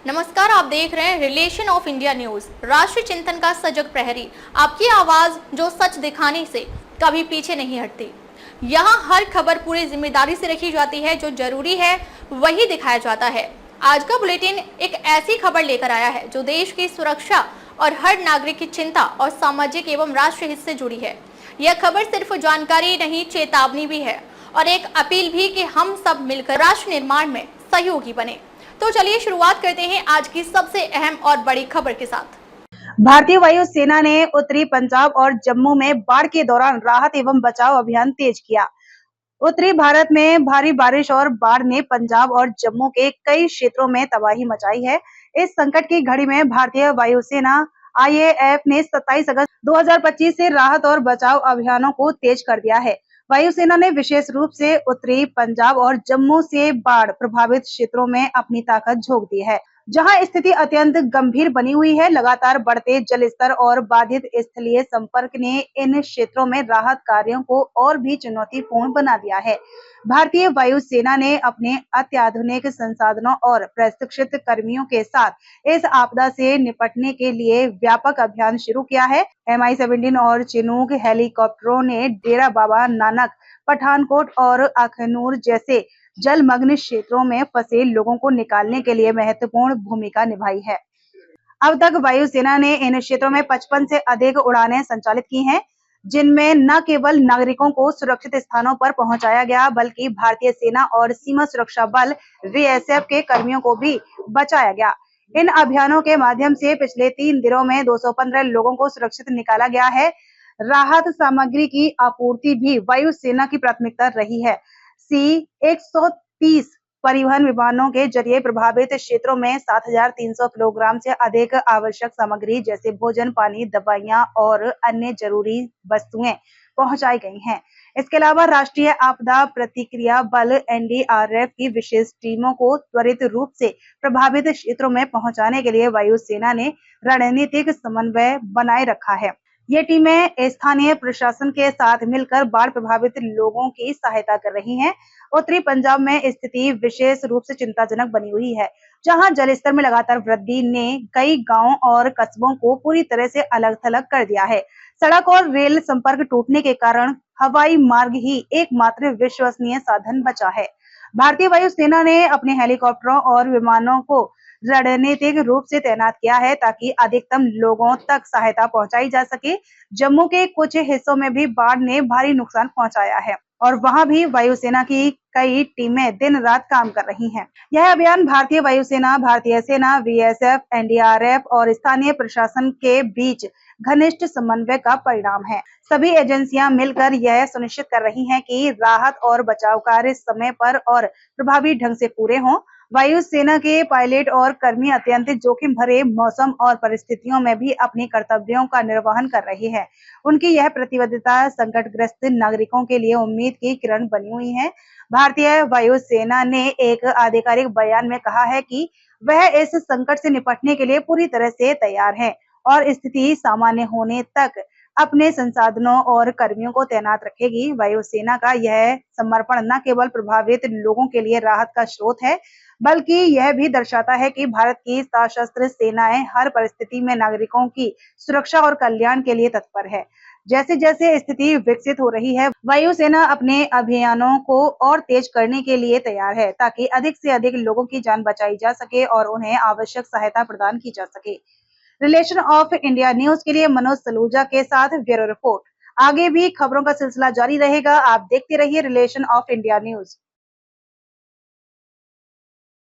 नमस्कार, आप देख रहे हैं रिलेशन ऑफ इंडिया न्यूज, राष्ट्रीय चिंतन का सजग प्रहरी। आपकी आवाज जो सच दिखाने से कभी पीछे नहीं हटती। यहाँ हर खबर पूरी जिम्मेदारी से रखी जाती है, जो जरूरी है वही दिखाया जाता है। आज का बुलेटिन एक ऐसी खबर लेकर आया है जो देश की सुरक्षा और हर नागरिक की चिंता और सामाजिक एवं राष्ट्रीय हित से जुड़ी है। यह खबर सिर्फ जानकारी नहीं, चेतावनी भी है और एक अपील भी कि हम सब मिलकर राष्ट्र निर्माण में सहयोगी बने। तो चलिए शुरुआत करते हैं आज की सबसे अहम और बड़ी खबर के साथ। भारतीय वायु सेना ने उत्तरी पंजाब और जम्मू में बाढ़ के दौरान राहत एवं बचाव अभियान तेज किया। उत्तरी भारत में भारी बारिश और बाढ़ ने पंजाब और जम्मू के कई क्षेत्रों में तबाही मचाई है। इस संकट की घड़ी में भारतीय वायुसेना IAF ने 27 अगस्त 2025 से राहत और बचाव अभियानों को तेज कर दिया है। वायुसेना ने विशेष रूप से उत्तरी पंजाब और जम्मू से बाढ़ प्रभावित क्षेत्रों में अपनी ताकत झोंक दी है, जहां स्थिति अत्यंत गंभीर बनी हुई है। लगातार बढ़ते जल स्तर और बाधित स्थलीय संपर्क ने इन क्षेत्रों में राहत कार्यों को और भी चुनौतीपूर्ण बना दिया है। भारतीय वायुसेना ने अपने अत्याधुनिक संसाधनों और प्रशिक्षित कर्मियों के साथ इस आपदा से निपटने के लिए व्यापक अभियान शुरू किया है। Mi-17 और चिनूक हेलीकॉप्टरों ने डेरा बाबा नानक, पठानकोट और अखनूर जैसे जलमग्न क्षेत्रों में फंसे लोगों को निकालने के लिए महत्वपूर्ण भूमिका निभाई है। अब तक वायुसेना ने इन क्षेत्रों में 55 से अधिक उड़ानें संचालित की हैं, जिनमें न केवल नागरिकों को सुरक्षित स्थानों पर पहुंचाया गया, बल्कि भारतीय सेना और सीमा सुरक्षा बल BSF के कर्मियों को भी बचाया गया। इन अभियानों के माध्यम से पिछले 3 दिनों में 215 लोगों को सुरक्षित निकाला गया है। राहत सामग्री की आपूर्ति भी वायुसेना की प्राथमिकता रही है। C-130 परिवहन विमानों के जरिए प्रभावित क्षेत्रों में 7,300 किलोग्राम से अधिक आवश्यक सामग्री जैसे भोजन, पानी, दवाइयां और अन्य जरूरी वस्तुएं पहुंचाई गई हैं। इसके अलावा राष्ट्रीय आपदा प्रतिक्रिया बल NDRF की विशेष टीमों को त्वरित रूप से प्रभावित क्षेत्रों में पहुंचाने के लिए वायुसेना ने रणनीतिक समन्वय बनाए रखा है। ये टीमें स्थानीय प्रशासन के साथ मिलकर बाढ़ प्रभावित लोगों की सहायता कर रही हैं। उत्तरी पंजाब में स्थिति विशेष रूप से चिंताजनक बनी हुई है, जहां जलस्तर में लगातार वृद्धि ने कई गांवों और कस्बों को पूरी तरह से अलग-थलग कर दिया है। सड़क और रेल संपर्क टूटने के कारण हवाई मार्ग ही एकमात्र विश्वसनीय साधन बचा है। भारतीय वायुसेना ने अपने हेलीकॉप्टरों और विमानों को रणनीतिक रूप से तैनात किया है, ताकि अधिकतम लोगों तक सहायता पहुंचाई जा सके। जम्मू के कुछ हिस्सों में भी बाढ़ ने भारी नुकसान पहुंचाया है और वहां भी वायुसेना की कई टीमें दिन रात काम कर रही हैं। यह अभियान भारतीय वायुसेना, भारतीय सेना, BSF, NDRF और स्थानीय प्रशासन के बीच घनिष्ठ समन्वय का परिणाम है। सभी एजेंसियां मिलकर यह सुनिश्चित कर रही हैं कि राहत और बचाव कार्य समय पर और प्रभावी ढंग से पूरे हों। वायुसेना के पायलट और कर्मी अत्यंत जोखिम भरे मौसम और परिस्थितियों में भी अपने कर्तव्यों का निर्वहन कर रहे हैं। उनकी यह प्रतिबद्धता संकटग्रस्त नागरिकों के लिए उम्मीद की किरण बनी हुई है। भारतीय वायुसेना ने एक आधिकारिक बयान में कहा है कि वह इस संकट से निपटने के लिए पूरी तरह से तैयार है और स्थिति सामान्य होने तक अपने संसाधनों और कर्मियों को तैनात रखेगी। वायुसेना का यह समर्पण न केवल प्रभावित लोगों के लिए राहत का स्रोत है, बल्कि यह भी दर्शाता है कि भारत की सशस्त्र सेनाएं हर परिस्थिति में नागरिकों की सुरक्षा और कल्याण के लिए तत्पर है। जैसे जैसे स्थिति विकसित हो रही है, वायुसेना अपने अभियानों को और तेज करने के लिए तैयार है, ताकि अधिक से अधिक लोगों की जान बचाई जा सके और उन्हें आवश्यक सहायता प्रदान की जा सके। रिलेशन ऑफ इंडिया न्यूज के लिए मनोज सलूजा के साथ ब्यूरो रिपोर्ट। आगे भी खबरों का सिलसिला जारी रहेगा। आप देखते रहिए रिलेशन ऑफ इंडिया न्यूज।